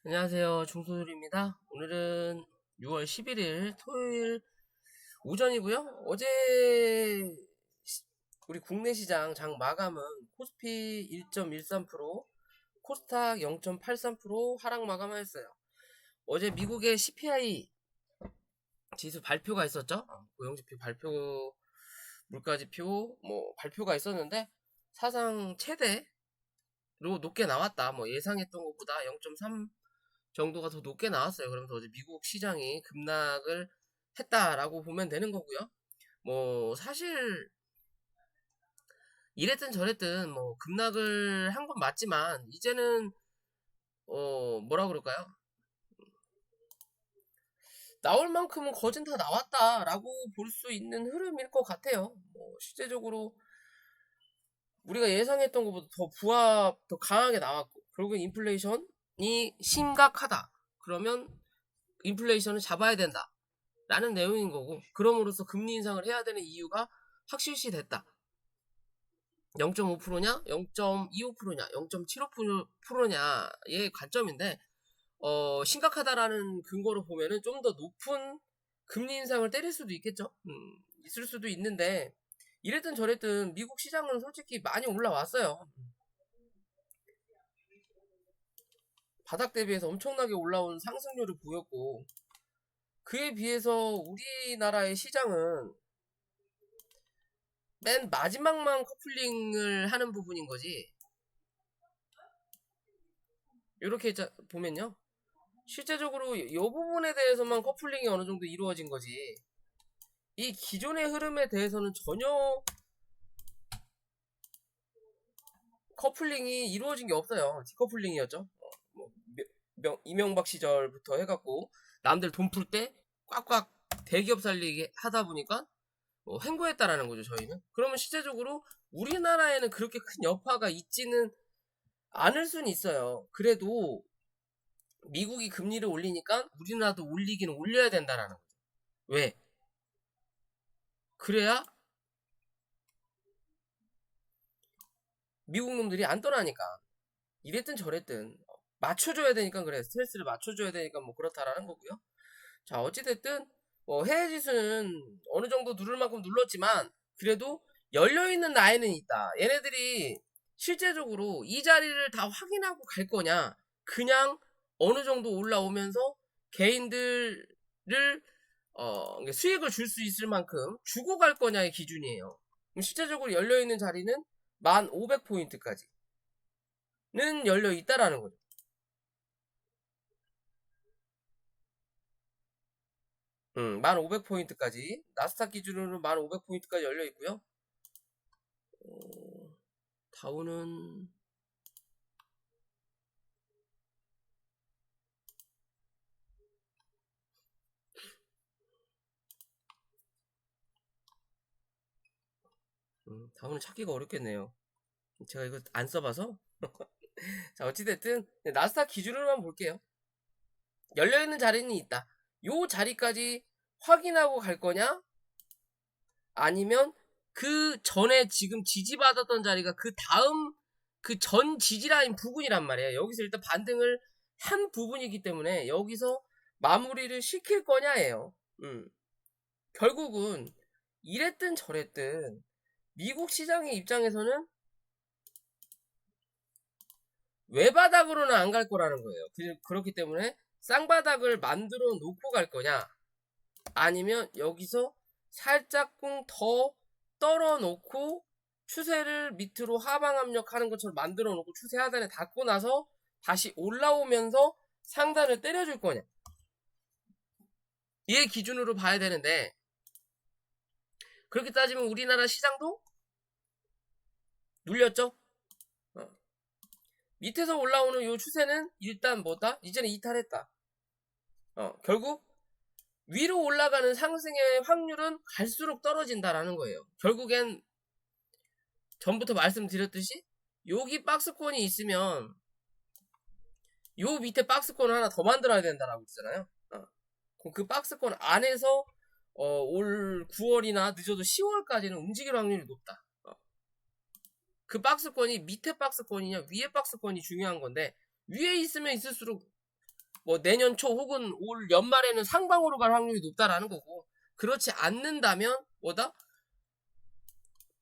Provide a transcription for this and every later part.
안녕하세요. 중소들입니다. 오늘은 6월 11일 토요일 오전이고요. 어제 우리 국내 시장 장 마감은 코스피 1.13%, 코스닥 0.83% 하락 마감하였어요. 어제 미국의 CPI 지수 발표가 있었죠. 고용지표 발표, 물가지표 발표가 있었는데 사상 최대로 높게 나왔다. 예상했던 것보다 0.3 정도가 더 높게 나왔어요. 그러면서 어제 미국 시장이 급락을 했다라고 보면 되는 거고요. 사실 이랬든 저랬든 급락을 한 건 맞지만 이제는 뭐라 그럴까요? 나올 만큼은 거진 다 나왔다라고 볼 수 있는 흐름일 것 같아요. 실제적으로 우리가 예상했던 것보다 더 강하게 나왔고, 결국 인플레이션이 심각하다. 그러면 인플레이션을 잡아야 된다. 라는 내용인 거고, 그럼으로써 금리 인상을 해야 되는 이유가 확실시 됐다. 0.5%냐, 0.25%냐, 0.75%냐의 관점인데, 심각하다라는 근거로 보면은 좀 더 높은 금리 인상을 때릴 수도 있겠죠. 있을 수도 있는데, 이랬든 저랬든 미국 시장은 솔직히 많이 올라왔어요. 바닥 대비해서 엄청나게 올라온 상승률을 보였고, 그에 비해서 우리나라의 시장은 맨 마지막만 커플링을 하는 부분인 거지. 이렇게 보면요. 실제적으로 이 부분에 대해서만 커플링이 어느 정도 이루어진 거지. 이 기존의 흐름에 대해서는 전혀 커플링이 이루어진 게 없어요. 디커플링이었죠. 이명박 시절부터 해갖고 남들 돈 풀 때 꽉꽉 대기업 살리게 하다 보니까 횡보했다라는 거죠, 저희는. 그러면 실제적으로 우리나라에는 그렇게 큰 여파가 있지는 않을 수는 있어요. 그래도 미국이 금리를 올리니까 우리나라도 올리기는 올려야 된다라는 거죠. 왜? 그래야 미국 놈들이 안 떠나니까. 이랬든 저랬든 맞춰줘야 되니까 그래. 스트레스를 맞춰줘야 되니까 그렇다라는 거고요. 자, 어찌됐든 해외 지수는 어느 정도 누를 만큼 눌렀지만 그래도 열려있는 라인은 있다. 얘네들이 실제적으로 이 자리를 다 확인하고 갈 거냐, 그냥 어느 정도 올라오면서 개인들을 수익을 줄 수 있을 만큼 주고 갈 거냐의 기준이에요. 실제적으로 열려있는 자리는 1500포인트까지는 열려 있다라는 거죠. 1500포인트까지, 나스닥 기준으로 1500포인트까지 열려 있고요. 다우는 다우는 찾기가 어렵겠네요. 제가 이거 안 써봐서. 자, 어찌됐든 나스닥 기준으로만 볼게요. 열려있는 자리는 있다. 요 자리까지 확인하고 갈 거냐, 아니면 그 전에 지금 지지받았던 자리가 그 다음 그 전 지지라인 부분이란 말이에요. 여기서 일단 반등을 한 부분이기 때문에 여기서 마무리를 시킬 거냐예요. 결국은 이랬든 저랬든 미국 시장의 입장에서는 외바닥으로는 안 갈 거라는 거예요. 그렇기 때문에 쌍바닥을 만들어 놓고 갈 거냐, 아니면 여기서 살짝쿵 더 떨어 놓고 추세를 밑으로 하방 압력하는 것처럼 만들어 놓고 추세 하단에 닿고 나서 다시 올라오면서 상단을 때려줄 거냐, 얘 기준으로 봐야 되는데, 그렇게 따지면 우리나라 시장도 눌렸죠. 밑에서 올라오는 요 추세는 일단 뭐다? 이제는 이탈했다. 결국 위로 올라가는 상승의 확률은 갈수록 떨어진다라는 거예요. 결국엔 전부터 말씀드렸듯이 여기 박스권이 있으면 요 밑에 박스권을 하나 더 만들어야 된다라고 했잖아요. 그럼 그 박스권 안에서 올 9월이나 늦어도 10월까지는 움직일 확률이 높다. 그 박스권이 밑에 박스권이냐 위에 박스권이 중요한 건데, 위에 있으면 있을수록 뭐 내년 초 혹은 올 연말에는 상방으로 갈 확률이 높다라는 거고, 그렇지 않는다면 뭐다?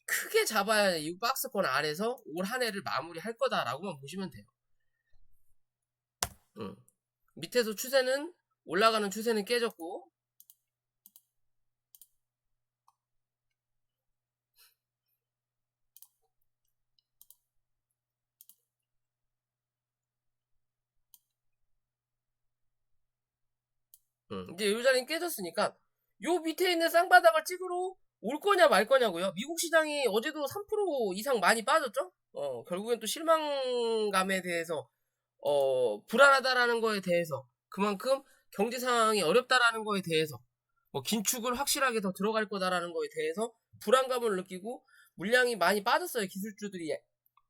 크게 잡아야 이 박스권 아래서 올 한 해를 마무리할 거다라고만 보시면 돼요. 밑에서 추세는 올라가는 추세는 깨졌고, 이제 요 자리는 깨졌으니까 요 밑에 있는 쌍바닥을 찍으러 올 거냐 말 거냐고요. 미국 시장이 어제도 3% 이상 많이 빠졌죠. 결국엔 또 실망감에 대해서 불안하다라는 거에 대해서, 그만큼 경제 상황이 어렵다라는 거에 대해서, 뭐 긴축을 확실하게 더 들어갈 거다라는 거에 대해서 불안감을 느끼고 물량이 많이 빠졌어요. 기술주들이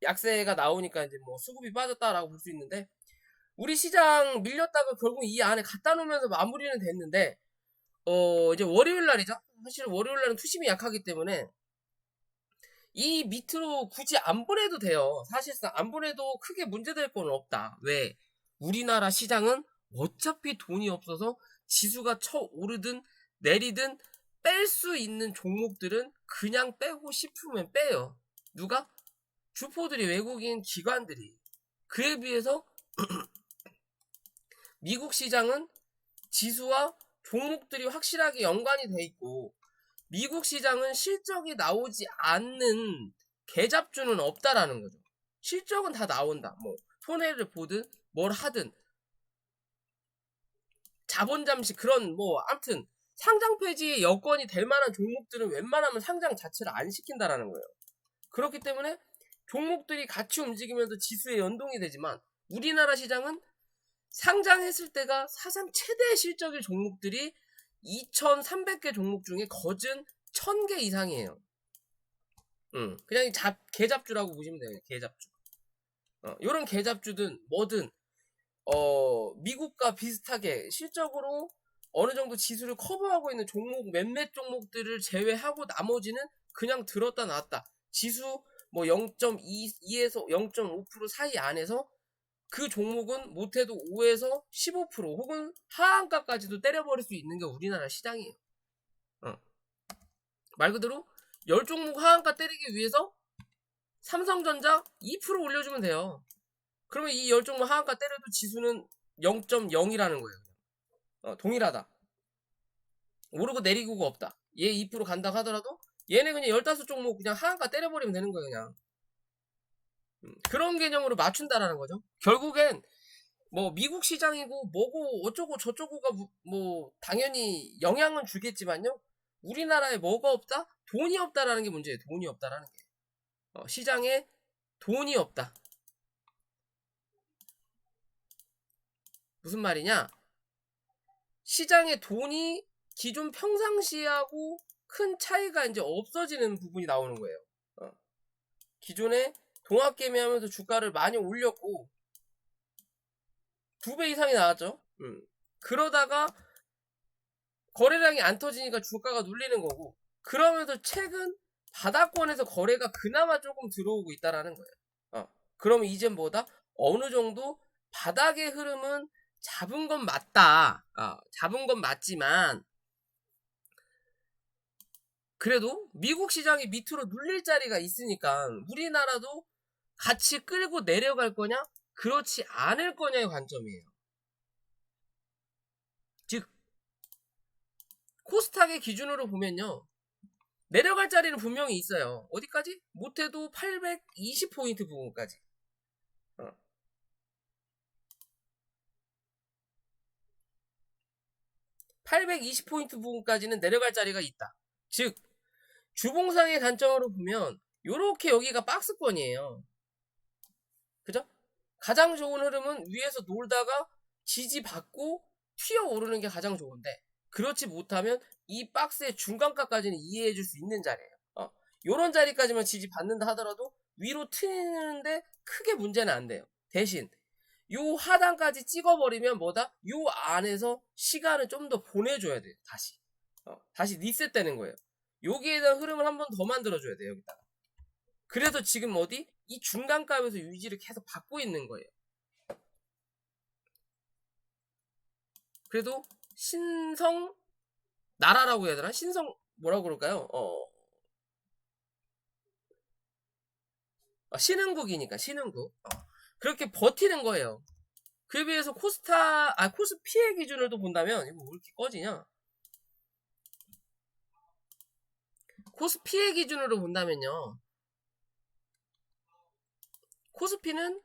약세가 나오니까 이제 뭐 수급이 빠졌다라고 볼 수 있는데, 우리 시장 밀렸다가 결국 이 안에 갖다 놓으면서 마무리는 됐는데, 이제 월요일 날이죠. 사실 월요일 날은 투심이 약하기 때문에 이 밑으로 굳이 안 보내도 돼요. 사실상 안 보내도 크게 문제될 건 없다. 왜? 우리나라 시장은 어차피 돈이 없어서 지수가 쳐 오르든 내리든 뺄 수 있는 종목들은 그냥 빼고 싶으면 빼요. 누가? 주포들이, 외국인 기관들이. 그에 비해서 미국 시장은 지수와 종목들이 확실하게 연관이 돼 있고, 미국 시장은 실적이 나오지 않는 개잡주는 없다라는 거죠. 실적은 다 나온다. 뭐 손해를 보든 뭘 하든 자본 잠시 그런 뭐 아무튼 상장 폐지의 여건이 될 만한 종목들은 웬만하면 상장 자체를 안 시킨다라는 거예요. 그렇기 때문에 종목들이 같이 움직이면서 지수에 연동이 되지만, 우리나라 시장은 상장했을 때가 사상 최대 실적의 종목들이 2,300개 종목 중에 거진 1,000개 이상이에요. 그냥 개잡주라고 보시면 돼요. 개잡주. 요런 개잡주든 뭐든 미국과 비슷하게 실적으로 어느 정도 지수를 커버하고 있는 종목, 몇몇 종목들을 제외하고 나머지는 그냥 들었다 놨다. 지수 뭐 0.2에서 0.5% 사이 안에서 그 종목은 못해도 5에서 15% 혹은 하한가까지도 때려버릴 수 있는 게 우리나라 시장이에요. 말 그대로 10종목 하한가 때리기 위해서 삼성전자 2% 올려주면 돼요. 그러면 이 10종목 하한가 때려도 지수는 0.0이라는 거예요. 동일하다. 오르고 내리고가 없다. 얘 2% 간다 하더라도 얘네 그냥 15종목 그냥 하한가 때려버리면 되는 거예요. 그냥 그런 개념으로 맞춘다라는 거죠. 결국엔 뭐 미국 시장이고 뭐고 어쩌고 저쩌고가 뭐 당연히 영향은 주겠지만요, 우리나라에 뭐가 없다? 돈이 없다라는 게 문제예요. 돈이 없다라는 게. 시장에 돈이 없다. 무슨 말이냐? 시장에 돈이 기존 평상시하고 큰 차이가 이제 없어지는 부분이 나오는 거예요. 기존에 동학개미하면서 주가를 많이 올렸고 2배 이상이 나왔죠. 그러다가 거래량이 안 터지니까 주가가 눌리는 거고, 그러면서 최근 바닥권에서 거래가 그나마 조금 들어오고 있다라는 거예요. 그러면 이젠 뭐다? 어느 정도 바닥의 흐름은 잡은 건 맞다. 잡은 건 맞지만 그래도 미국 시장이 밑으로 눌릴 자리가 있으니까 우리나라도 같이 끌고 내려갈 거냐? 그렇지 않을 거냐의 관점이에요. 즉 코스닥의 기준으로 보면요, 내려갈 자리는 분명히 있어요. 어디까지? 못해도 820포인트 부분까지. 820포인트 부분까지는 내려갈 자리가 있다. 즉 주봉상의 관점으로 보면 요렇게 여기가 박스권이에요. 그죠? 가장 좋은 흐름은 위에서 놀다가 지지받고 튀어오르는 게 가장 좋은데, 그렇지 못하면 이 박스의 중간가까지는 이해해 줄 수 있는 자리예요. 요런 자리까지만 지지받는다 하더라도 위로 튀는데 크게 문제는 안 돼요. 대신 요 하단까지 찍어버리면 뭐다? 요 안에서 시간을 좀 더 보내줘야 돼요. 다시 리셋되는 거예요. 여기에 대한 흐름을 한 번 더 만들어줘야 돼요. 여기다가. 그래서 지금 어디? 이 중간값에서 유지를 계속 받고 있는 거예요. 그래도 신성 나라라고 해야 되나? 신성 뭐라고 그럴까요? 신흥국이니까 신흥국. 그렇게 버티는 거예요. 그에 비해서 코스피의 기준을 또 본다면 이거 왜 이렇게 꺼지냐? 코스피의 기준으로 본다면요. 코스피는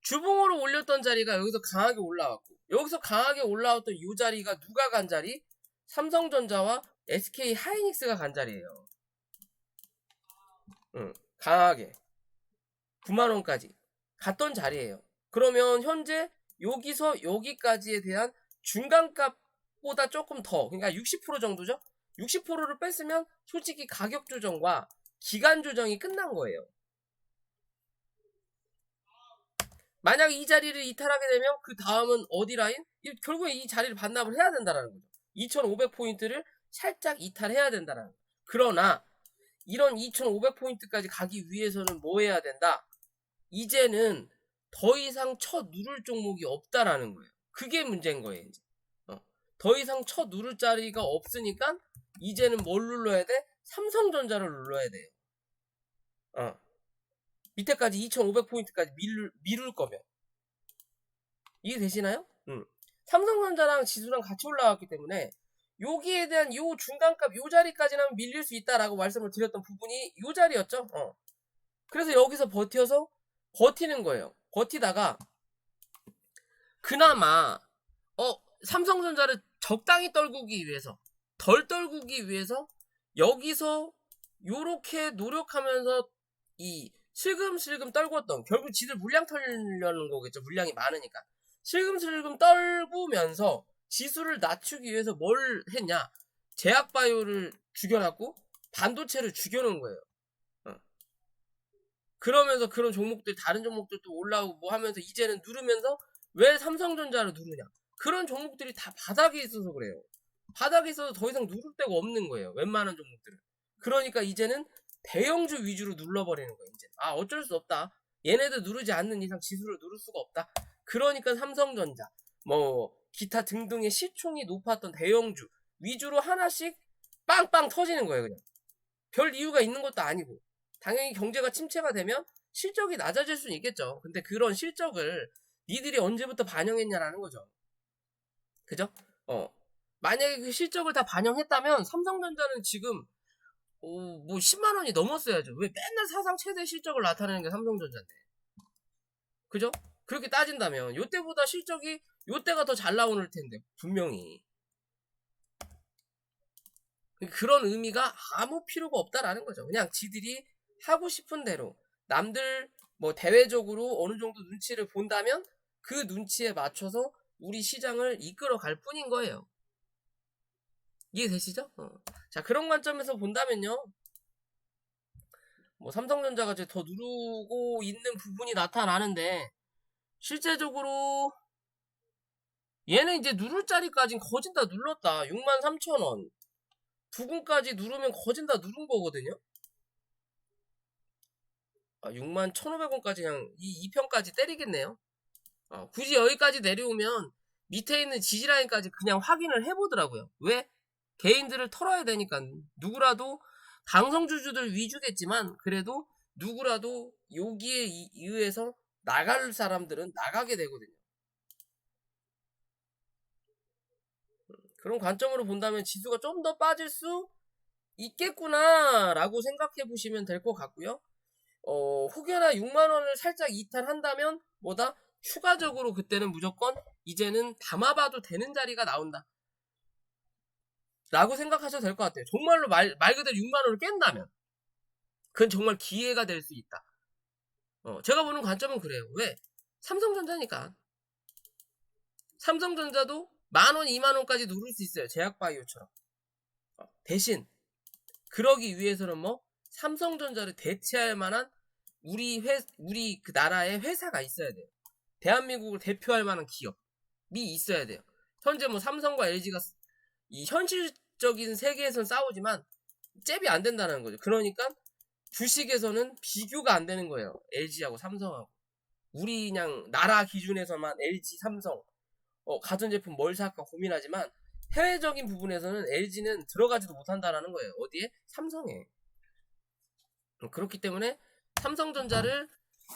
주봉으로 올렸던 자리가 여기서 강하게 올라왔고, 여기서 강하게 올라왔던 이 자리가 누가 간 자리? 삼성전자와 SK 하이닉스가 간 자리예요. 강하게 9만원까지 갔던 자리예요. 그러면 현재 여기서 여기까지에 대한 중간값보다 조금 더, 그러니까 60% 정도죠? 60%를 뺐으면 솔직히 가격 조정과 기간 조정이 끝난 거예요. 만약 이 자리를 이탈하게 되면 그 다음은 어디 라인? 결국에 이 자리를 반납을 해야 된다는 거죠. 2500포인트를 살짝 이탈해야 된다는 거죠. 그러나 이런 2500포인트까지 가기 위해서는 뭐 해야 된다? 이제는 더 이상 쳐 누를 종목이 없다라는 거예요. 그게 문제인 거예요. 이제. 더 이상 쳐 누를 자리가 없으니까 이제는 뭘 눌러야 돼? 삼성전자를 눌러야 돼요. 밑에까지 2500포인트까지 미룰 거면. 이해되시나요? 삼성전자랑 지수랑 같이 올라왔기 때문에 여기에 대한 요 중간값 요 자리까지는 밀릴 수 있다라고 말씀을 드렸던 부분이 요 자리였죠. 그래서 여기서 버티는 거예요. 버티다가 그나마 삼성전자를 적당히 떨구기 위해서, 덜 떨구기 위해서 여기서 요렇게 노력하면서 이 슬금슬금 떨궜던, 결국 지들 물량 털려는 거겠죠. 물량이 많으니까 슬금슬금 떨구면서 지수를 낮추기 위해서 뭘 했냐? 제약바이오를 죽여놨고 반도체를 죽여놓은 거예요. 그러면서 그런 종목들, 다른 종목들도 올라오고 뭐 하면서 이제는 누르면서, 왜 삼성전자를 누르냐? 그런 종목들이 다 바닥에 있어서 그래요. 바닥에 있어서 더 이상 누를 데가 없는 거예요. 웬만한 종목들은. 그러니까 이제는 대형주 위주로 눌러버리는 거예요. 이제 어쩔 수 없다. 얘네들 누르지 않는 이상 지수를 누를 수가 없다. 그러니까 삼성전자, 뭐 기타 등등의 시총이 높았던 대형주 위주로 하나씩 빵빵 터지는 거예요. 그냥 별 이유가 있는 것도 아니고, 당연히 경제가 침체가 되면 실적이 낮아질 수는 있겠죠. 근데 그런 실적을 니들이 언제부터 반영했냐라는 거죠. 그죠? 만약에 그 실적을 다 반영했다면 삼성전자는 지금 뭐 10만원이 넘었어야죠. 왜 맨날 사상 최대 실적을 나타내는 게 삼성전자인데. 그죠? 그렇게 따진다면 요때보다 실적이 요때가 더 잘 나오는 텐데, 분명히. 그런 의미가 아무 필요가 없다라는 거죠. 그냥 지들이 하고 싶은 대로, 남들 뭐 대외적으로 어느 정도 눈치를 본다면 그 눈치에 맞춰서 우리 시장을 이끌어 갈 뿐인 거예요. 이해되시죠? 자, 그런 관점에서 본다면요, 뭐 삼성전자가 이제 더 누르고 있는 부분이 나타나는데, 실제적으로 얘는 이제 누를 자리까진 거진 다 눌렀다. 63,000원 부근까지 누르면 거진 다 누른 거거든요. 61,500원까지 그냥 이 2편까지 때리겠네요. 굳이 여기까지 내려오면 밑에 있는 지지라인까지 그냥 확인을 해보더라고요. 왜? 개인들을 털어야 되니까. 누구라도 강성주주들 위주겠지만 그래도 누구라도 여기에 의해서 나갈 사람들은 나가게 되거든요. 그런 관점으로 본다면 지수가 좀 더 빠질 수 있겠구나 라고 생각해 보시면 될 것 같고요. 혹여나 6만원을 살짝 이탈한다면 뭐다? 추가적으로 그때는 무조건 이제는 담아봐도 되는 자리가 나온다 라고 생각하셔도 될 것 같아요. 정말로 말 그대로 6만원을 깬다면 그건 정말 기회가 될 수 있다. 제가 보는 관점은 그래요. 왜? 삼성전자니까. 삼성전자도 10,000원, 20,000원까지 누를 수 있어요. 제약바이오처럼. 대신 그러기 위해서는 뭐 삼성전자를 대체할 만한 우리 그 나라의 회사가 있어야 돼요. 대한민국을 대표할 만한 기업이 있어야 돼요. 현재 뭐 삼성과 LG가 이 현실적인 세계에선 싸우지만 잽이 안 된다는 거죠. 그러니까 주식에서는 비교가 안 되는 거예요. LG하고 삼성하고. 우리 그냥 나라 기준에서만 LG, 삼성 가전제품 뭘 살까 고민하지만 해외적인 부분에서는 LG는 들어가지도 못한다라는 거예요. 어디에? 삼성에. 그렇기 때문에 삼성전자를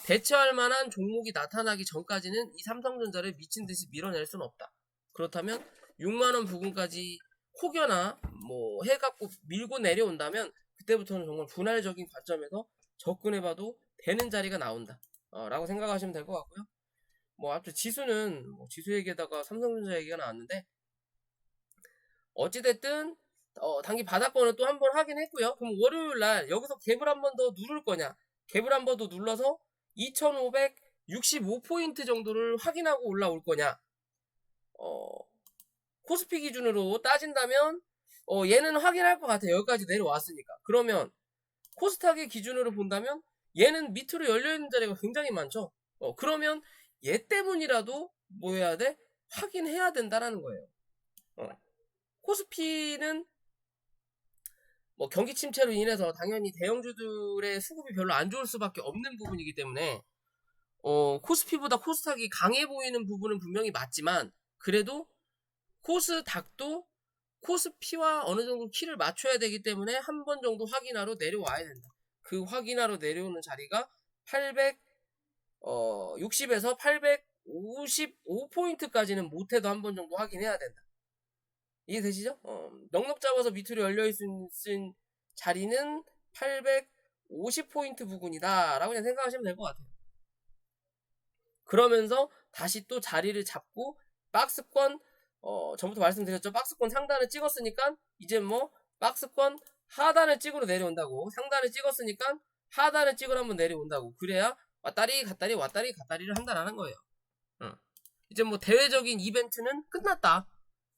대체할 만한 종목이 나타나기 전까지는 이 삼성전자를 미친 듯이 밀어낼 수는 없다. 그렇다면 6만원 부근까지 혹여나 뭐 해갖고 밀고 내려온다면 그때부터는 정말 분할적인 관점에서 접근해봐도 되는 자리가 나온다. 라고 생각하시면 될 것 같고요. 뭐 앞서 지수는 지수 얘기에다가 삼성전자 얘기가 나왔는데 어찌됐든 단기 바닥권을 또 한 번 하긴 했고요. 그럼 월요일날 여기서 갭을 한 번 더 누를 거냐? 갭을 한 번 더 눌러서 2565포인트 정도를 확인하고 올라올 거냐? 코스피 기준으로 따진다면 얘는 확인할 것 같아요. 여기까지 내려왔으니까. 그러면 코스닥의 기준으로 본다면 얘는 밑으로 열려있는 자리가 굉장히 많죠. 그러면 얘 때문이라도 뭐 해야 돼? 확인해야 된다라는 거예요. 코스피는 뭐 경기 침체로 인해서 당연히 대형주들의 수급이 별로 안 좋을 수밖에 없는 부분이기 때문에 코스피보다 코스닥이 강해 보이는 부분은 분명히 맞지만 그래도 코스닥도 코스피와 어느 정도 키를 맞춰야 되기 때문에 한 번 정도 확인하러 내려와야 된다. 그 확인하러 내려오는 자리가 860에서 855포인트까지는 못해도 한 번 정도 확인해야 된다. 이해되시죠? 넉넉 잡아서 밑으로 열려있은 자리는 850포인트 부근이다 라고 그냥 생각하시면 될 것 같아요. 그러면서 다시 또 자리를 잡고 박스권 전부터 말씀드렸죠. 박스권 상단을 찍었으니까 이제 뭐 박스권 하단을 찍으러 내려온다고. 상단을 찍었으니까 하단을 찍으러 한번 내려온다고. 그래야 왔다리 갔다리 왔다리 갔다리를 한다라는 거예요. 이제 뭐 대외적인 이벤트는 끝났다.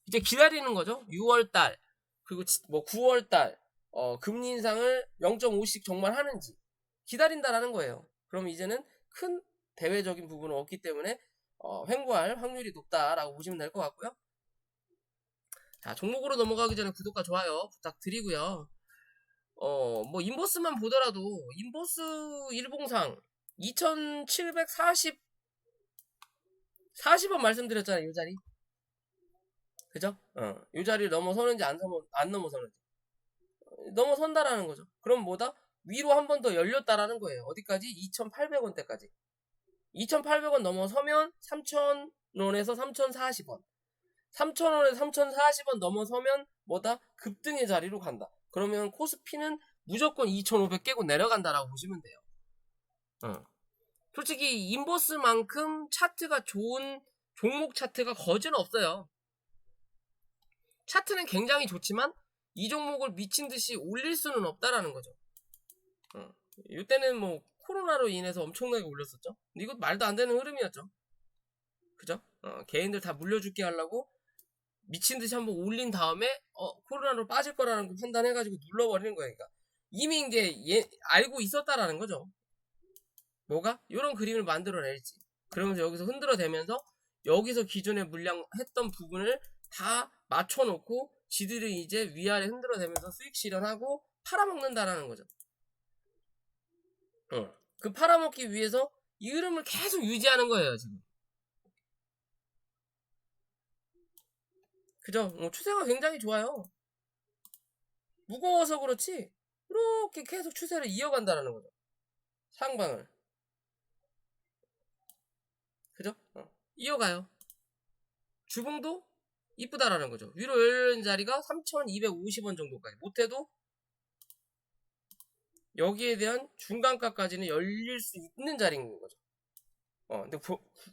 이제 기다리는 거죠. 6월달 그리고 뭐 9월달 금리 인상을 0.5씩 정말 하는지 기다린다라는 거예요. 그럼 이제는 큰 대외적인 부분은 없기 때문에 횡보할 확률이 높다라고 보시면 될 것 같고요. 자, 종목으로 넘어가기 전에 구독과 좋아요 부탁드리고요. 뭐 인버스만 보더라도 인버스 일봉상 2740원 말씀드렸잖아요. 이 자리. 그죠? 이 자리를 넘어서는지 안 넘어서는지. 넘어선다라는 거죠. 그럼 뭐다? 위로 한 번 더 열렸다라는 거예요. 어디까지? 2,800원대까지. 2,800원 넘어서면 3,000원에서 3,040원. 3,000원에서 3,040원 넘어서면 뭐다? 급등의 자리로 간다. 그러면 코스피는 무조건 2,500 깨고 내려간다라고 보시면 돼요. 솔직히 인버스만큼 차트가 좋은 종목 차트가 거진 없어요. 차트는 굉장히 좋지만 이 종목을 미친듯이 올릴 수는 없다라는 거죠. 이때는 뭐 코로나로 인해서 엄청나게 올렸었죠. 근데 이거 말도 안 되는 흐름이었죠. 그죠? 개인들 다 물려줄게 하려고 미친듯이 한번 올린 다음에 코로나로 빠질 거라는 거 판단해가지고 눌러버리는 거예요. 그러니까 이미 이제 알고 있었다라는 거죠. 뭐가? 이런 그림을 만들어낼지. 그러면서 여기서 흔들어대면서 여기서 기존에 물량 했던 부분을 다 맞춰놓고 지들이 이제 위아래 흔들어대면서 수익 실현하고 팔아먹는다라는 거죠. 그 팔아먹기 위해서 이 흐름을 계속 유지하는 거예요, 지금. 그죠? 추세가 굉장히 좋아요. 무거워서 그렇지 이렇게 계속 추세를 이어간다라는 거죠. 상방을. 그죠? 이어가요. 주봉도 이쁘다라는 거죠. 위로 열리는 자리가 3,250원 정도까지. 못해도 여기에 대한 중간가까지는 열릴 수 있는 자리인 거죠. 근데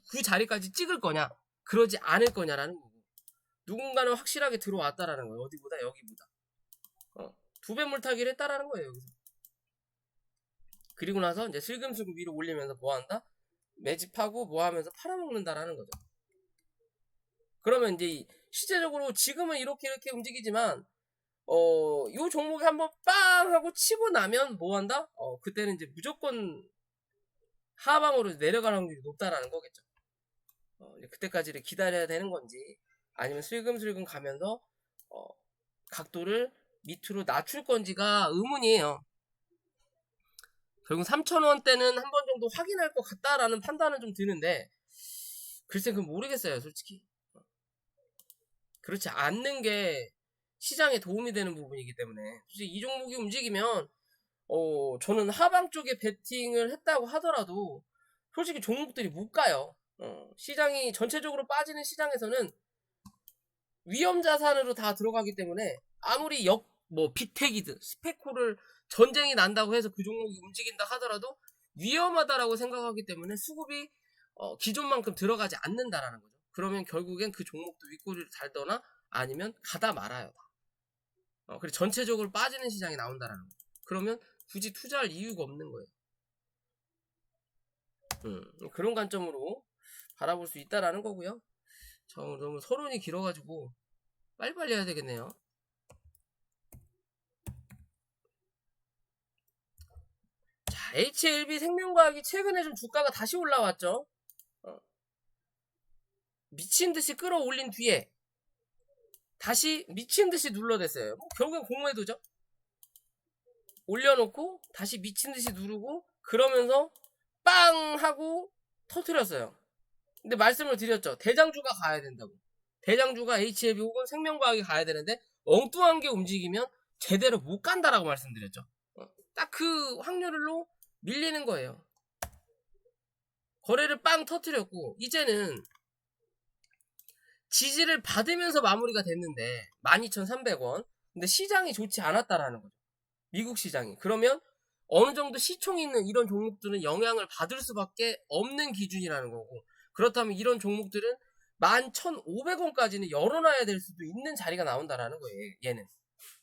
그 자리까지 찍을 거냐, 그러지 않을 거냐라는 거고. 누군가는 확실하게 들어왔다라는 거예요. 어디보다 여기보다. 두 배 물타기를 했다라는 거예요, 여기서. 그리고 나서 이제 슬금슬금 위로 올리면서 뭐 한다? 매집하고 뭐 하면서 팔아먹는다라는 거죠. 그러면 이제 실제적으로 지금은 이렇게 움직이지만 요 종목이 한번 빵 하고 치고 나면 뭐 한다? 그때는 이제 무조건 하방으로 내려갈 확률이 높다라는 거겠죠. 그때까지를 기다려야 되는 건지 아니면 슬금슬금 가면서 각도를 밑으로 낮출 건지가 의문이에요. 결국 3,000원대는 한 번 정도 확인할 것 같다라는 판단은 좀 드는데 글쎄 그건 모르겠어요, 솔직히. 그렇지 않는 게 시장에 도움이 되는 부분이기 때문에 솔직히 이 종목이 움직이면 저는 하방 쪽에 베팅을 했다고 하더라도 솔직히 종목들이 못 가요. 시장이 전체적으로 빠지는 시장에서는 위험 자산으로 다 들어가기 때문에 아무리 빅텍이든 스페코를 전쟁이 난다고 해서 그 종목이 움직인다 하더라도 위험하다라고 생각하기 때문에 수급이 기존만큼 들어가지 않는다라는 거죠. 그러면 결국엔 그 종목도 윗꼬리를 달거나 아니면 가다 말아요. 그리고 전체적으로 빠지는 시장이 나온다라는 거죠. 그러면 굳이 투자할 이유가 없는 거예요. 그런 관점으로 바라볼 수 있다라는 거고요. 저 너무 서론이 길어가지고 빨리빨리 해야 되겠네요. 자, HLB 생명과학이 최근에 좀 주가가 다시 올라왔죠. 미친듯이 끌어올린 뒤에 다시 미친듯이 눌러댔어요. 결국엔 공매도죠. 올려놓고 다시 미친듯이 누르고 그러면서 빵 하고 터뜨렸어요. 근데 말씀을 드렸죠. 대장주가 가야 된다고. 대장주가 HLB 혹은 생명과학이 가야 되는데 엉뚱한 게 움직이면 제대로 못 간다라고 말씀드렸죠. 딱 그 확률로 밀리는 거예요. 거래를 빵 터뜨렸고 이제는 지지를 받으면서 마무리가 됐는데 12,300원. 근데 시장이 좋지 않았다라는 거죠. 미국 시장이. 그러면 어느 정도 시총이 있는 이런 종목들은 영향을 받을 수밖에 없는 기준이라는 거고, 그렇다면 이런 종목들은 11,500원까지는 열어놔야 될 수도 있는 자리가 나온다라는 거예요. 얘는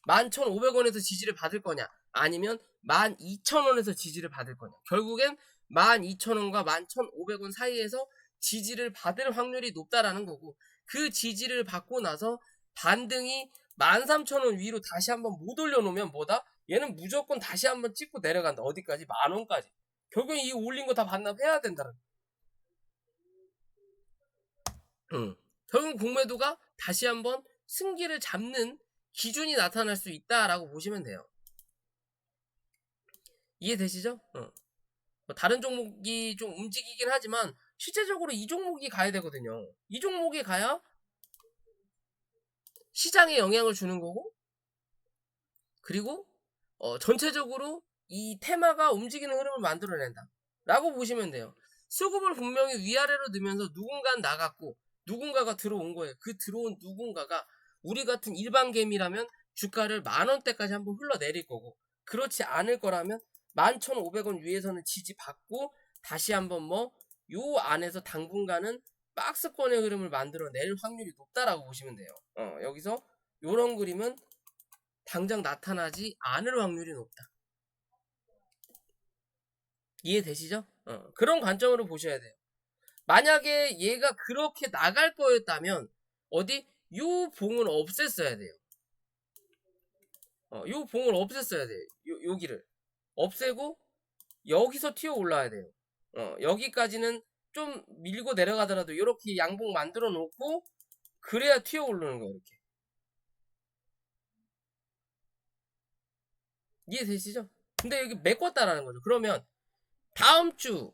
11,500원에서 지지를 받을 거냐 아니면 12,000원에서 지지를 받을 거냐. 결국엔 12,000원과 11,500원 사이에서 지지를 받을 확률이 높다라는 거고, 그 지지를 받고 나서 반등이 13,000원 위로 다시 한번 못 올려놓으면 뭐다? 얘는 무조건 다시 한번 찍고 내려간다. 어디까지? 10,000원까지. 결국엔 이 올린 거 다 반납해야 된다는. 결국 공매도가 다시 한번 승기를 잡는 기준이 나타날 수 있다라고 보시면 돼요. 이해되시죠? 다른 종목이 좀 움직이긴 하지만 실제적으로 이 종목이 가야 되거든요. 이 종목이 가야 시장에 영향을 주는 거고, 그리고 전체적으로 이 테마가 움직이는 흐름을 만들어낸다 라고 보시면 돼요. 수급을 분명히 위아래로 넣으면서 누군가 나갔고 누군가가 들어온 거예요. 그 들어온 누군가가 우리 같은 일반 개미라면 주가를 10,000원대까지 한번 흘러내릴 거고, 그렇지 않을 거라면 11,500원 위에서는 지지받고 다시 한번 요 안에서 당분간은 박스권의 흐름을 만들어낼 확률이 높다라고 보시면 돼요. 여기서 요런 그림은 당장 나타나지 않을 확률이 높다. 이해되시죠? 그런 관점으로 보셔야 돼요. 만약에 얘가 그렇게 나갈 거였다면 요 봉을 없앴어야 돼요. 요 봉을 없앴어야 돼요. 여기를 없애고 여기서 튀어 올라야 돼요. 여기까지는 좀 밀고 내려가더라도 이렇게 양봉 만들어 놓고 그래야 튀어 오르는 거예요. 이렇게. 이해되시죠? 근데 여기 메꿨다라는 거죠. 그러면 다음 주,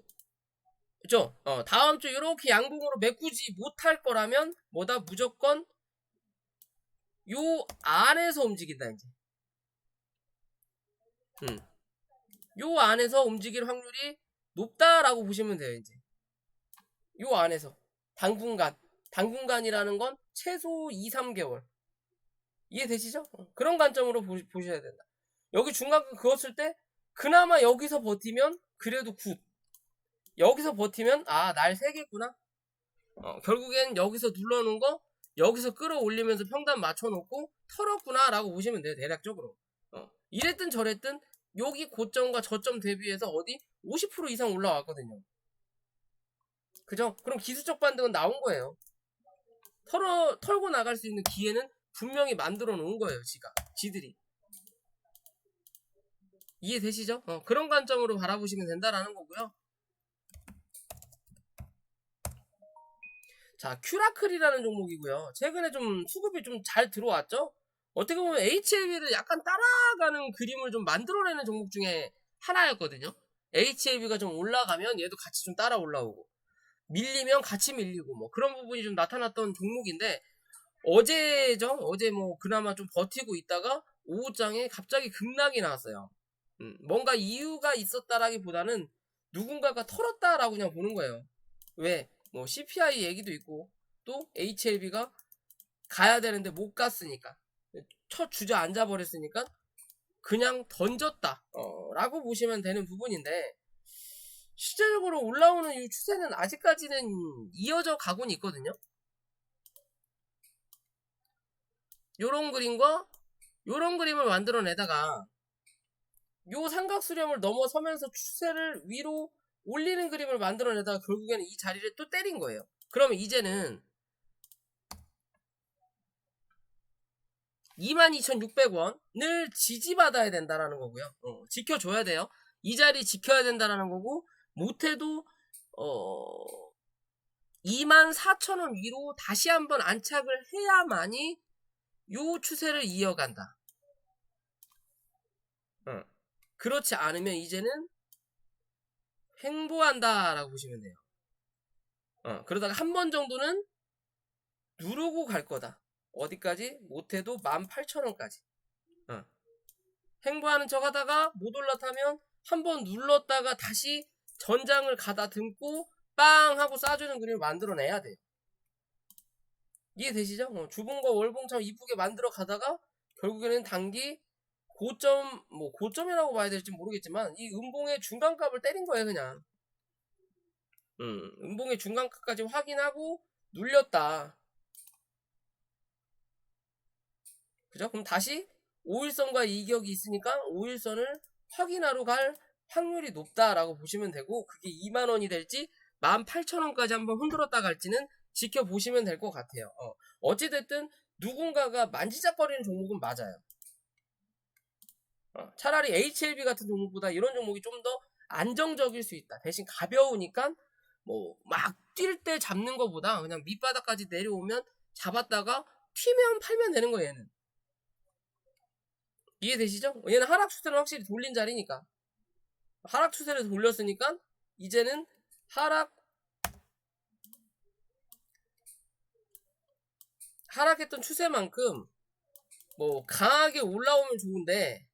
그죠? 다음 주 이렇게 양봉으로 메꾸지 못할 거라면 뭐다? 무조건 요 안에서 움직인다 이제. 요 안에서 움직일 확률이 높다라고 보시면 돼요. 이제 요 안에서 당분간이라는 건 최소 2-3개월. 이해되시죠? 그런 관점으로 보셔야 된다. 여기 중간권 그었을 때 그나마 여기서 버티면 그래도 굿. 여기서 버티면 날 새겠구나. 결국엔 여기서 눌러놓은 거 여기서 끌어올리면서 평단 맞춰놓고 털었구나 라고 보시면 돼요. 대략적으로. 이랬든 저랬든 여기 고점과 저점 대비해서 50% 이상 올라왔거든요. 그죠? 그럼 기술적 반등은 나온 거예요. 털고 나갈 수 있는 기회는 분명히 만들어 놓은 거예요. 지들이. 이해되시죠? 그런 관점으로 바라보시면 된다라는 거고요. 자, 큐라클이라는 종목이고요. 최근에 좀 수급이 좀 잘 들어왔죠? 어떻게 보면 HLB를 약간 따라가는 그림을 좀 만들어내는 종목 중에 하나였거든요. HLB가 좀 올라가면 얘도 같이 좀 따라 올라오고, 밀리면 같이 밀리고, 그런 부분이 좀 나타났던 종목인데, 어제죠? 어제 뭐 그나마 좀 버티고 있다가 오후장에 갑자기 급락이 나왔어요. 뭔가 이유가 있었다라기보다는 누군가가 털었다라고 그냥 보는 거예요. 왜? 뭐 CPI 얘기도 있고 또 HLB가 가야 되는데 못 갔으니까 첫 주저앉아 버렸으니까 그냥 던졌다 라고 보시면 되는 부분인데, 실질적으로 올라오는 이 추세는 아직까지는 이어져 가고는 있거든요. 요런 그림과 요런 그림을 만들어내다가 요 삼각수렴을 넘어서면서 추세를 위로 올리는 그림을 만들어내다가 결국에는 이 자리를 또 때린 거예요. 그러면 이제는 22,600원을 지지받아야 된다라는 거고요. 지켜줘야 돼요. 이 자리 지켜야 된다라는 거고, 못해도 24,000원 위로 다시 한번 안착을 해야만이 요 추세를 이어간다. 그렇지 않으면 이제는 횡보한다라고 보시면 돼요. 그러다가 한 번 정도는 누르고 갈 거다. 어디까지? 못해도 18,000원까지. 횡보하는 척 하다가 못 올라타면 한 번 눌렀다가 다시 전장을 가다 듬고 빵 하고 쏴주는 그림을 만들어내야 돼요. 이해되시죠? 주봉과 월봉처럼 이쁘게 만들어 가다가 결국에는 단기 고점, 뭐 고점이라고 봐야 될지 모르겠지만 이 음봉의 중간값을 때린 거예요, 그냥. 음봉의 중간값까지 확인하고 눌렸다. 그죠? 그럼 다시 5일선과 이격이 있으니까 5일선을 확인하러 갈 확률이 높다라고 보시면 되고, 그게 2만원이 될지 18,000원까지 한번 흔들었다 갈지는 지켜보시면 될 것 같아요. 어찌됐든 누군가가 만지작거리는 종목은 맞아요. 차라리 HLB 같은 종목보다 이런 종목이 좀 더 안정적일 수 있다. 대신 가벼우니까 뭐 막 뛸 때 잡는 것보다 그냥 밑바닥까지 내려오면 잡았다가 튀면 팔면 되는 거예요, 얘는. 이해되시죠? 얘는 하락 추세를 확실히 돌린 자리니까. 하락 추세를 돌렸으니까 이제는 하락했던 추세만큼 뭐 강하게 올라오면 좋은데,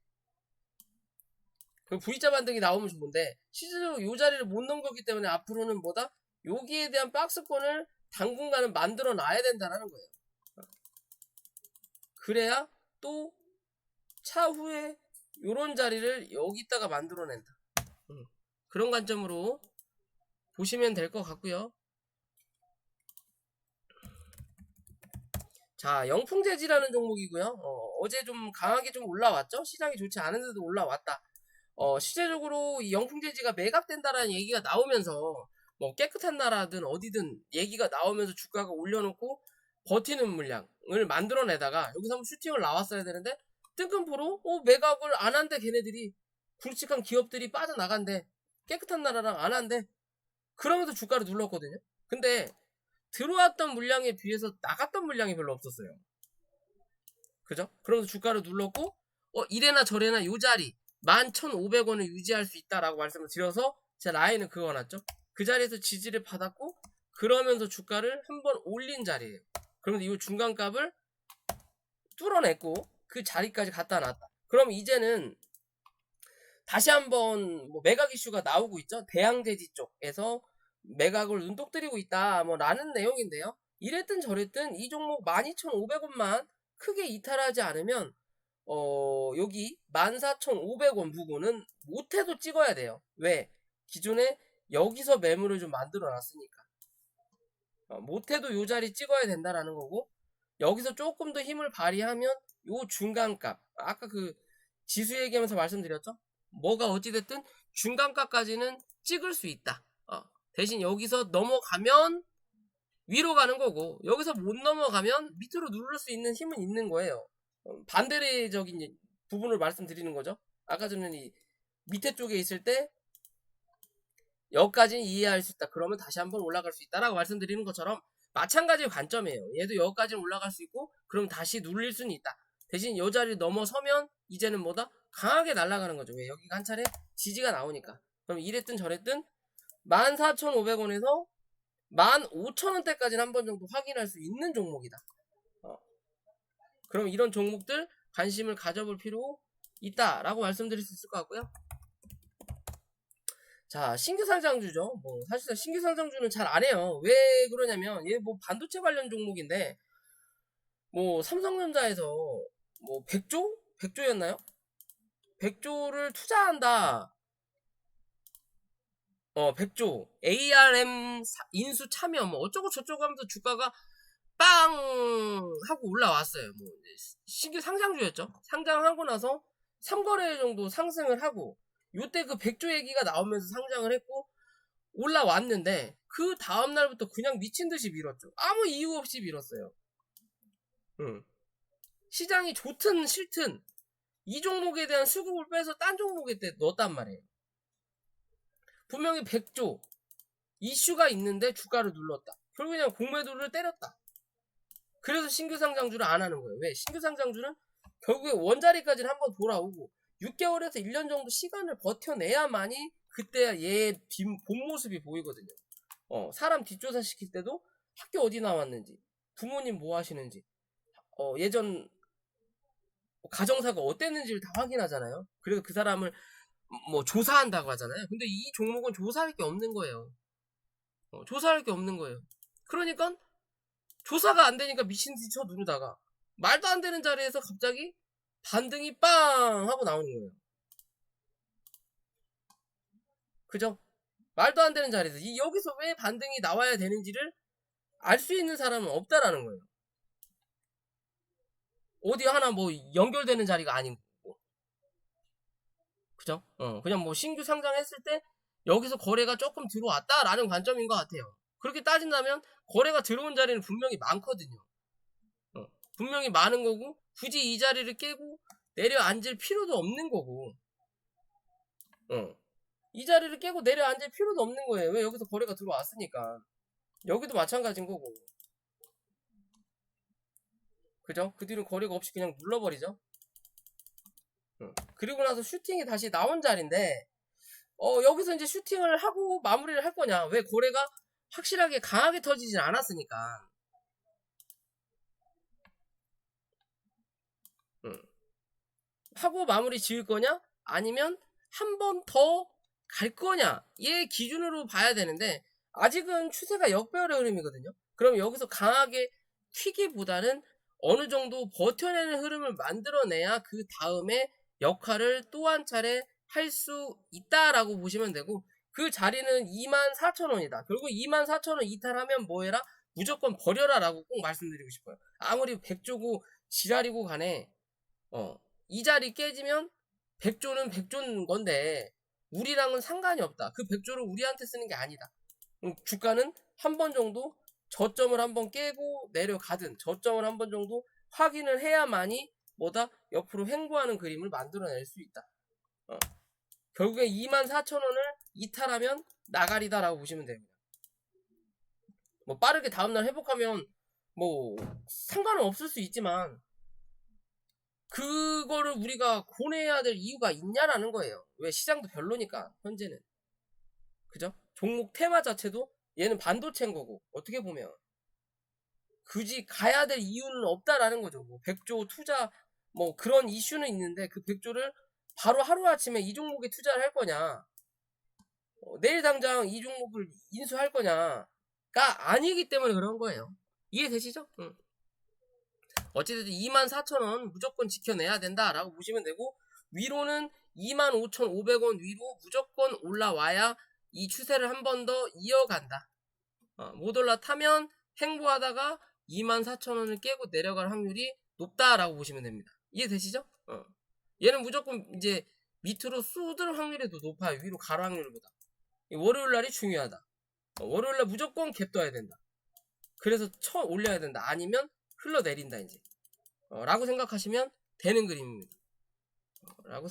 그 V자 반등이 나오면 좋은데 실제로 이 자리를 못 넘겼기 때문에 앞으로는 뭐다? 여기에 대한 박스권을 당분간은 만들어 놔야 된다는 거예요. 그래야 또 차후에 요런 자리를 여기다가 만들어낸다. 그런 관점으로 보시면 될 것 같고요. 자, 영풍재지라는 종목이고요. 어제 좀 강하게 좀 올라왔죠? 시장이 좋지 않은데도 올라왔다. 실제적으로 이 영풍재지가 매각된다라는 얘기가 나오면서 뭐 깨끗한 나라든 어디든 얘기가 나오면서 주가가 올려놓고 버티는 물량을 만들어내다가 여기서 한번 슈팅을 나왔어야 되는데 뜬금포로 매각을 안 한대. 걔네들이 굵직한 기업들이 빠져나간대. 깨끗한 나라랑 안 한대. 그러면서 주가를 눌렀거든요. 근데 들어왔던 물량에 비해서 나갔던 물량이 별로 없었어요. 그죠? 그러면서 주가를 눌렀고 이래나 저래나 요 자리 11,500원을 유지할 수 있다라고 말씀을 드려서 제 라인을 그어놨죠. 그 자리에서 지지를 받았고 그러면서 주가를 한번 올린 자리예요. 그러면서 이 중간값을 뚫어냈고 그 자리까지 갖다 놨다. 그럼 이제는 다시 한번 뭐 매각 이슈가 나오고 있죠. 대양대지 쪽에서 매각을 눈독 들이고 있다 뭐 라는 내용인데요. 이랬든 저랬든 이 종목 12,500원만 크게 이탈하지 않으면 여기 14,500원 부분은 못해도 찍어야 돼요. 왜? 기존에 여기서 매물을 좀 만들어 놨으니까. 못해도 요 자리 찍어야 된다라는 거고, 여기서 조금 더 힘을 발휘하면 요 중간값, 아까 그 지수 얘기하면서 말씀드렸죠? 뭐가 어찌됐든 중간값까지는 찍을 수 있다. 대신 여기서 넘어가면 위로 가는 거고, 여기서 못 넘어가면 밑으로 누를 수 있는 힘은 있는 거예요. 반대적인 부분을 말씀드리는 거죠. 아까 전에 이 밑에 쪽에 있을 때 여기까지는 이해할 수 있다. 그러면 다시 한번 올라갈 수 있다라고 말씀드리는 것처럼 마찬가지의 관점이에요. 얘도 여기까지는 올라갈 수 있고 그럼 다시 눌릴 수는 있다. 대신 이 자리 넘어서면 이제는 뭐다? 강하게 날아가는 거죠. 왜? 여기가 한 차례 지지가 나오니까. 그럼 이랬든 저랬든 14,500원에서 15,000원대까지는 한 번 정도 확인할 수 있는 종목이다. 그럼 이런 종목들 관심을 가져볼 필요 있다라고 말씀드릴 수 있을 것 같고요. 자, 신규 상장주죠. 뭐 사실상 신규 상장주는 잘 안 해요. 왜 그러냐면 얘 뭐 반도체 관련 종목인데 뭐 삼성전자에서 뭐 100조? 100조였나요? 100조를 투자한다. 100조. ARM 인수 참여 뭐 어쩌고 저쩌고 하면서 주가가 빵 하고 올라왔어요. 뭐 신규 상장주였죠. 상장하고 나서 3거래 정도 상승을 하고 요때 그 100조 얘기가 나오면서 상장을 했고 올라왔는데 그 다음날부터 그냥 미친듯이 밀었죠. 아무 이유 없이 밀었어요. 시장이 좋든 싫든 이 종목에 대한 수급을 빼서 딴 종목에 넣었단 말이에요. 분명히 100조 이슈가 있는데 주가를 눌렀다. 결국 그냥 공매도를 때렸다. 그래서 신규 상장주를 안 하는 거예요. 왜? 신규 상장주는 결국에 원자리까지는 한번 돌아오고 6개월에서 1년 정도 시간을 버텨내야만이 그때 얘의 본 모습이 보이거든요. 사람 뒷조사 시킬 때도 학교 어디 나왔는지, 부모님 뭐 하시는지, 예전 가정사가 어땠는지를 다 확인하잖아요. 그래서 그 사람을 뭐 조사한다고 하잖아요. 근데 이 종목은 조사할 게 없는 거예요. 조사할 게 없는 거예요. 그러니까 조사가 안 되니까 미친듯이 쳐 누르다가 말도 안 되는 자리에서 갑자기 반등이 빵 하고 나오는 거예요. 그죠? 말도 안 되는 자리에서 여기서 왜 반등이 나와야 되는지를 알 수 있는 사람은 없다라는 거예요. 어디 하나 뭐 연결되는 자리가 아니고. 그죠? 그냥 뭐 신규 상장했을 때 여기서 거래가 조금 들어왔다라는 관점인 것 같아요. 그렇게 따진다면 거래가 들어온 자리는 분명히 많거든요. 분명히 많은 거고 굳이 이 자리를 깨고 내려앉을 필요도 없는 거고 이 자리를 깨고 내려앉을 필요도 없는 거예요. 왜? 여기서 거래가 들어왔으니까. 여기도 마찬가지인 거고. 그죠? 그 뒤로 거래가 없이 그냥 눌러버리죠. 그리고 나서 슈팅이 다시 나온 자리인데 여기서 이제 슈팅을 하고 마무리를 할 거냐. 왜? 거래가 확실하게 강하게 터지진 않았으니까. 하고 마무리 지을 거냐? 아니면 한 번 더 갈 거냐? 얘 기준으로 봐야 되는데 아직은 추세가 역배열의 흐름이거든요. 그럼 여기서 강하게 튀기보다는 어느 정도 버텨내는 흐름을 만들어내야 그 다음에 역할을 또 한 차례 할 수 있다라고 보시면 되고 그 자리는 24,000원이다. 결국 24,000원 이탈하면 뭐해라? 무조건 버려라 라고 꼭 말씀드리고 싶어요. 아무리 100조고 지랄이고 간에 이 자리 깨지면 100조는 100조인 건데 우리랑은 상관이 없다. 그 100조를 우리한테 쓰는 게 아니다. 주가는 한 번 정도 저점을 한번 깨고 내려가든 저점을 한 번 정도 확인을 해야만이 뭐다? 옆으로 횡보하는 그림을 만들어낼 수 있다. 결국에 24,000원을 이탈하면 나가리다라고 보시면 됩니다. 뭐 빠르게 다음날 회복하면 뭐 상관은 없을 수 있지만 그거를 우리가 고뇌해야 될 이유가 있냐라는 거예요. 왜? 시장도 별로니까 현재는. 그죠? 종목 테마 자체도 얘는 반도체인 거고 어떻게 보면 굳이 가야 될 이유는 없다라는 거죠. 뭐 100조 투자 뭐 그런 이슈는 있는데 그 100조를 바로 하루아침에 이 종목에 투자를 할 거냐 내일 당장 이 종목을 인수할 거냐가 아니기 때문에 그런 거예요. 이해되시죠? 응. 어찌됐든 24,000원 무조건 지켜내야 된다라고 보시면 되고 위로는 25,500원 위로 무조건 올라와야 이 추세를 한 번 더 이어간다. 못 올라타면 횡보하다가 24,000원을 깨고 내려갈 확률이 높다라고 보시면 됩니다. 이해되시죠? 얘는 무조건 이제 밑으로 쏟을 확률이 더 높아요. 위로 갈 확률보다. 월요일날이 중요하다. 월요일날 무조건 갭 떠야 된다. 그래서 쳐 올려야 된다. 아니면 흘러내린다 이제 라고 생각하시면 되는 그림입니다. 라고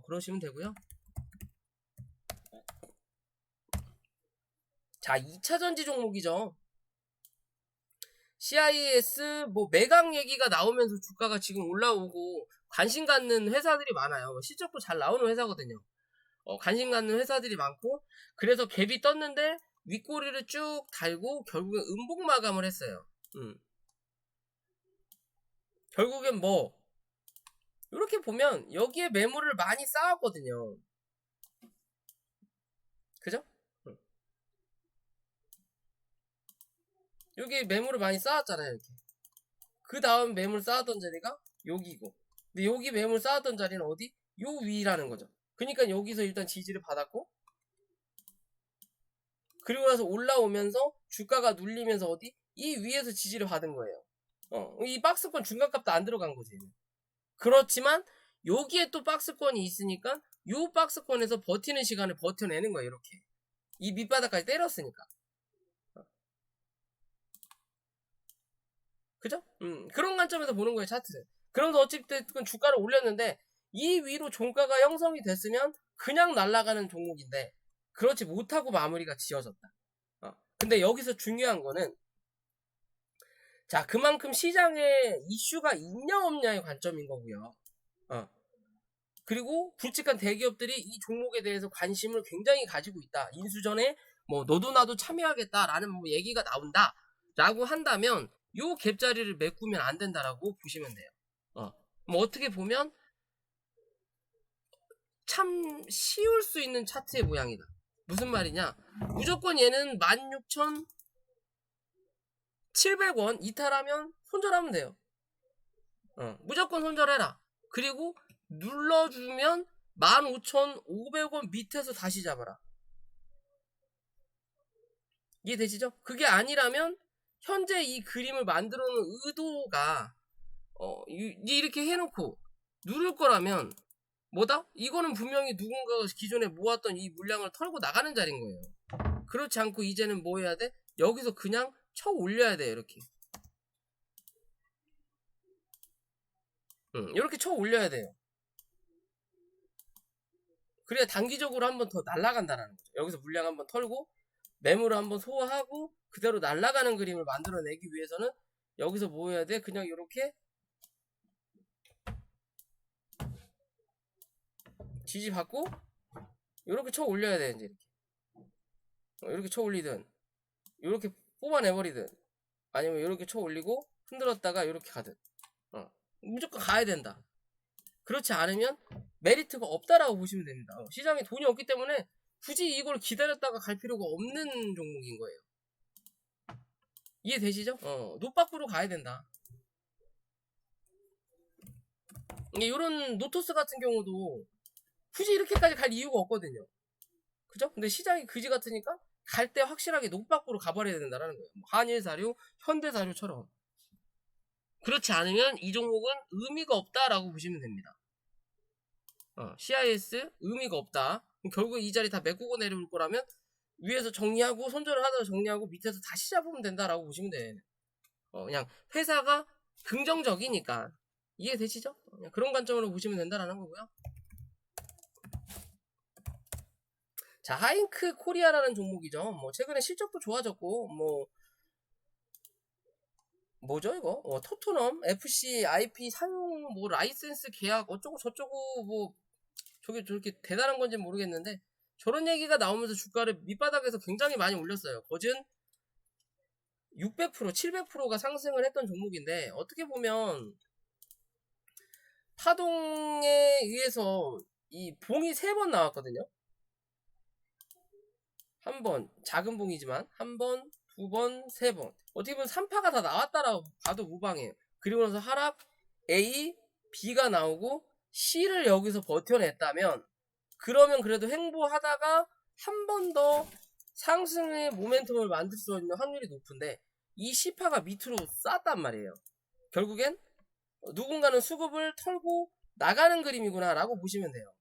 그러시면 되고요. 자, 2차전지 종목이죠. CIS 뭐 매각 얘기가 나오면서 주가가 지금 올라오고 관심 갖는 회사들이 많아요. 실적도 잘 나오는 회사거든요. 관심 갖는 회사들이 많고 그래서 갭이 떴는데 윗꼬리를 쭉 달고 결국에 음봉 마감을 했어요. 결국엔 뭐 이렇게 보면 여기에 매물을 많이 쌓았거든요. 그죠? 여기 매물을 많이 쌓았잖아요. 이렇게. 그 다음 매물 쌓았던 자리가 여기고, 근데 여기 매물 쌓았던 자리는 어디? 요 위라는 거죠. 그러니까 여기서 일단 지지를 받았고, 그리고 나서 올라오면서 주가가 눌리면서 어디? 이 위에서 지지를 받은 거예요. 이 박스권 중간값도 안 들어간 거지. 그렇지만 여기에 또 박스권이 있으니까 요 박스권에서 버티는 시간을 버텨내는 거예요. 이렇게 이 밑바닥까지 때렸으니까. 그죠? 그런 관점에서 보는 거예요, 차트를. 그러면서 어쨌든 주가를 올렸는데 이 위로 종가가 형성이 됐으면 그냥 날아가는 종목인데 그렇지 못하고 마무리가 지어졌다. 근데 여기서 중요한 거는 자, 그만큼 시장에 이슈가 있냐 없냐의 관점인 거고요. 그리고 굵직한 대기업들이 이 종목에 대해서 관심을 굉장히 가지고 있다. 인수전에 뭐 너도 나도 참여하겠다라는 뭐 얘기가 나온다 라고 한다면 요 갭자리를 메꾸면 안 된다라고 보시면 돼요. 뭐 어떻게 보면 참 쉬울 수 있는 차트의 모양이다. 무슨 말이냐? 무조건 얘는 16,700원 이탈하면 손절하면 돼요. 무조건 손절해라. 그리고 눌러주면 15,500원 밑에서 다시 잡아라. 이해되시죠? 그게 아니라면 현재 이 그림을 만들어 놓은 의도가 이렇게 해놓고 누를 거라면 뭐다? 이거는 분명히 누군가가 기존에 모았던 이 물량을 털고 나가는 자리인 거예요. 그렇지 않고 이제는 뭐 해야 돼? 여기서 그냥 쳐 올려야 돼. 이렇게 이렇게 쳐 올려야 돼요. 그래야 단기적으로 한번 더 날아간다는 거죠. 여기서 물량 한번 털고 매물을 한번 소화하고 그대로 날아가는 그림을 만들어내기 위해서는 여기서 뭐 해야 돼? 그냥 이렇게 지지받고 이렇게 쳐 올려야 돼. 이제 이렇게 쳐 올리든 이렇게 뽑아내버리든 아니면 이렇게 쳐 올리고 흔들었다가 이렇게 가든 무조건 가야 된다. 그렇지 않으면 메리트가 없다라고 보시면 됩니다. 시장에 돈이 없기 때문에 굳이 이걸 기다렸다가 갈 필요가 없는 종목인 거예요. 이해되시죠? 노박으로 가야 된다. 이런 노토스 같은 경우도 굳이 이렇게까지 갈 이유가 없거든요. 그죠? 근데 시장이 그지 같으니까 갈 때 확실하게 노박으로 가버려야 된다는 거예요. 한일사료, 현대사료처럼. 그렇지 않으면 이 종목은 의미가 없다라고 보시면 됩니다. CIS 의미가 없다. 결국 이 자리 다 메꾸고 내려올 거라면 위에서 정리하고 손절을 하다가 정리하고 밑에서 다시 잡으면 된다라고 보시면 돼. 그냥 회사가 긍정적이니까 이해되시죠? 그냥 그런 관점으로 보시면 된다라는 거고요. 자, 하잉크 코리아라는 종목이죠. 뭐 최근에 실적도 좋아졌고 뭐죠 이거? 토트넘 FC IP 사용 뭐 라이센스 계약 어쩌고 저쩌고 뭐 저렇게 대단한 건지 모르겠는데 저런 얘기가 나오면서 주가를 밑바닥에서 굉장히 많이 올렸어요. 거진 600%, 700%가 상승을 했던 종목인데 어떻게 보면 파동에 의해서 이 봉이 3번 나왔거든요. 한 번, 작은 봉이지만 한 번, 2번, 3번. 어떻게 보면 3파가 다 나왔다라고 봐도 무방해요. 그리고 나서 하락 A, B가 나오고 C를 여기서 버텨냈다면 그러면 그래도 횡보하다가 한 번 더 상승의 모멘텀을 만들 수 있는 확률이 높은데 이 C파가 밑으로 쌌단 말이에요. 결국엔 누군가는 수급을 털고 나가는 그림이구나 라고 보시면 돼요.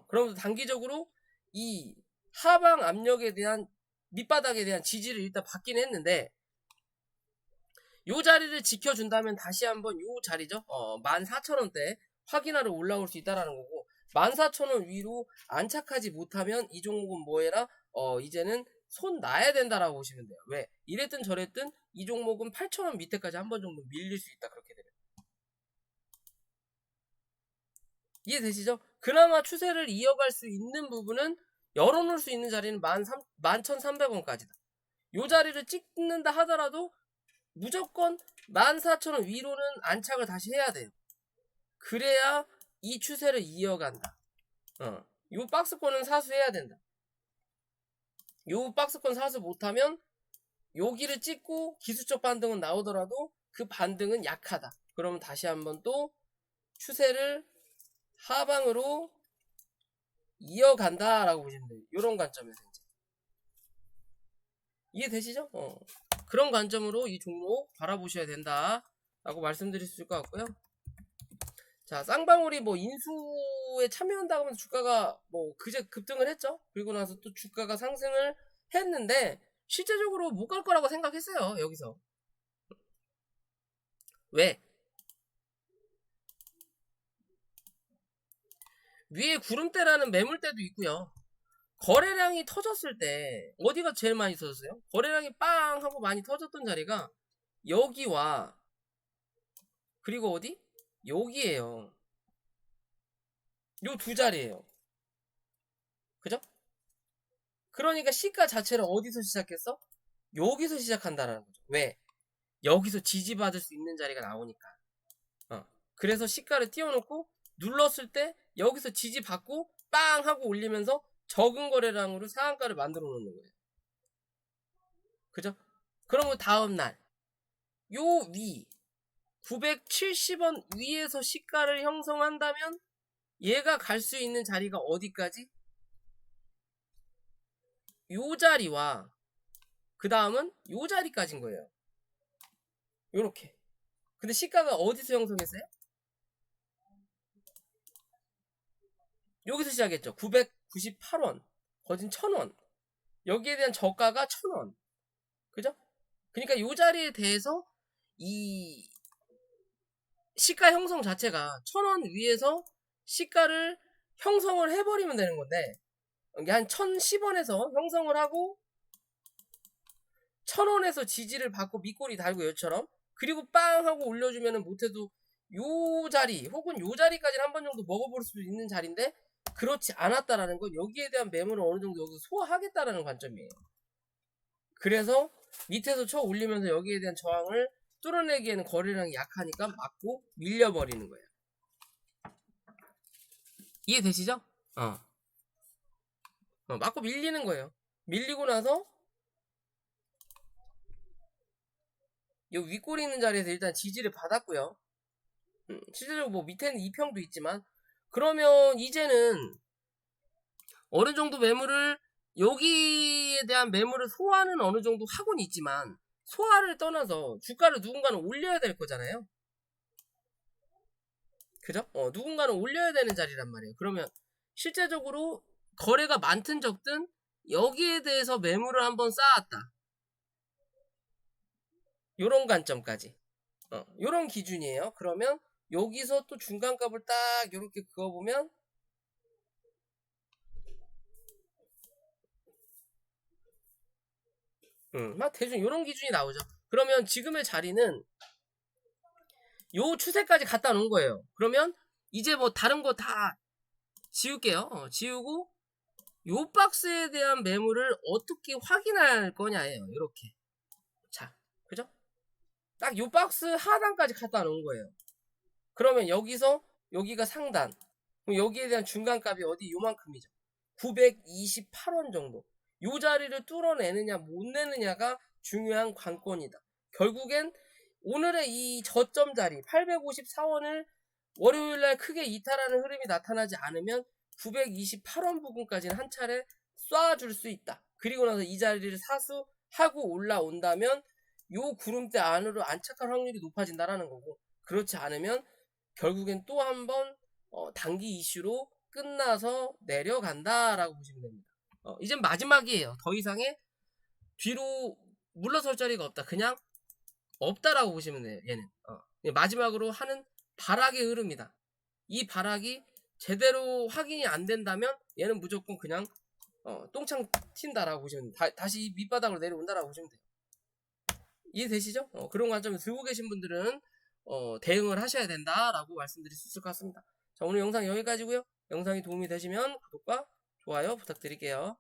그러면서 단기적으로 이 하방 압력에 대한 밑바닥에 대한 지지를 일단 받긴 했는데 요 자리를 지켜준다면 다시 한번 요 자리죠. 14,000원대 확인하러 올라올 수 있다라는 거고 14,000원 위로 안착하지 못하면 이 종목은 뭐해라? 이제는 손 놔야 된다라고 보시면 돼요. 왜? 이랬든 저랬든 이 종목은 8,000원 밑에까지 한 번 정도 밀릴 수 있다. 그렇게 되면. 이해되시죠? 그나마 추세를 이어갈 수 있는 부분은 열어놓을 수 있는 자리는 11,300원까지다. 요 자리를 찍는다 하더라도 무조건 14,000원 위로는 안착을 다시 해야 돼요. 그래야 이 추세를 이어간다. 요 박스권은 사수해야 된다. 요 박스권 사수 못하면 여기를 찍고 기술적 반등은 나오더라도 그 반등은 약하다. 그러면 다시 한번 또 추세를 하방으로 이어간다라고 보시면 돼요. 이런 관점에서 이제 이해되시죠? 그런 관점으로 이 종목 바라보셔야 된다라고 말씀드릴 수 있을 것 같고요. 자, 쌍방울이 뭐 인수에 참여한다고 하면서 주가가 뭐 그제 급등을 했죠. 그리고 나서 또 주가가 상승을 했는데 실제적으로 못 갈 거라고 생각했어요. 여기서. 왜? 위에 구름대라는 매물대도 있고요. 거래량이 터졌을 때 어디가 제일 많이 터졌어요? 거래량이 빵 하고 많이 터졌던 자리가 여기와 그리고 어디? 여기에요. 요 두 자리에요. 그죠? 그러니까 시가 자체를 어디서 시작했어? 여기서 시작한다라는 거죠. 왜? 여기서 지지받을 수 있는 자리가 나오니까. 그래서 시가를 띄워놓고 눌렀을 때 여기서 지지받고 빵 하고 올리면서 적은 거래량으로 상한가를 만들어 놓는 거예요. 그죠? 그러면 다음날 요 위 970원 위에서 시가를 형성한다면 얘가 갈 수 있는 자리가 어디까지? 요 자리와 그 다음은 요 자리까지인 거예요. 요렇게. 근데 시가가 어디서 형성했어요? 여기서 시작했죠. 998원. 거진 1000원. 여기에 대한 저가가 1000원. 그죠? 그러니까 요 자리에 대해서 이 시가 형성 자체가 1000원 위에서 시가를 형성을 해버리면 되는 건데 이게 한 1010원에서 형성을 하고 1000원에서 지지를 받고 밑꼬리 달고 요처럼 그리고 빵 하고 올려주면은 못해도 요 자리 혹은 요 자리까지는 한 번 정도 먹어볼 수도 있는 자리인데 그렇지 않았다라는 건 여기에 대한 매물을 어느 정도 여기서 소화하겠다라는 관점이에요. 그래서 밑에서 쳐 올리면서 여기에 대한 저항을 뚫어내기에는 거래량이 약하니까 맞고 밀려버리는 거예요. 이해되시죠? 맞고 밀리는 거예요. 밀리고 나서 이 윗골이 있는 자리에서 일단 지지를 받았고요. 실제적으로 뭐 밑에는 2평도 있지만 그러면 이제는 어느 정도 매물을 여기에 대한 매물을 소화는 어느 정도 하고는 있지만 소화를 떠나서 주가를 누군가는 올려야 될 거잖아요. 그죠? 누군가는 올려야 되는 자리란 말이에요. 그러면 실제적으로 거래가 많든 적든 여기에 대해서 매물을 한번 쌓았다. 요런 관점까지. 요런 기준이에요. 그러면 여기서 또 중간값을 딱 이렇게 그어보면 막 대충 요런 기준이 나오죠. 그러면 지금의 자리는 요 추세까지 갖다 놓은 거예요. 그러면 이제 뭐 다른 거 다 지울게요. 지우고 요 박스에 대한 매물을 어떻게 확인할 거냐예요. 이렇게. 자, 그죠? 딱 요 박스 하단까지 갖다 놓은 거예요. 그러면 여기서 여기가 상단. 그럼 여기에 대한 중간값이 어디 요만큼이죠. 928원 정도. 요 자리를 뚫어내느냐 못 내느냐가 중요한 관건이다. 결국엔 오늘의 이 저점 자리 854원을 월요일날 크게 이탈하는 흐름이 나타나지 않으면 928원 부근까지는 한 차례 쏴줄 수 있다. 그리고 나서 이 자리를 사수하고 올라온다면 요 구름대 안으로 안착할 확률이 높아진다라는 거고 그렇지 않으면 결국엔 또 한 번 단기 이슈로 끝나서 내려간다라고 보시면 됩니다. 이젠 마지막이에요. 더 이상의 뒤로 물러설 자리가 없다. 그냥 없다라고 보시면 돼요. 얘는 마지막으로 하는 발악의 흐름이다. 이 발악이 제대로 확인이 안 된다면 얘는 무조건 그냥 똥창 튄다라고 보시면 돼요. 다시 밑바닥으로 내려온다라고 보시면 돼요. 이해되시죠? 그런 관점을 들고 계신 분들은 대응을 하셔야 된다라고 말씀드릴 수 있을 것 같습니다. 자, 오늘 영상 여기까지고요. 영상이 도움이 되시면 구독과 좋아요 부탁드릴게요.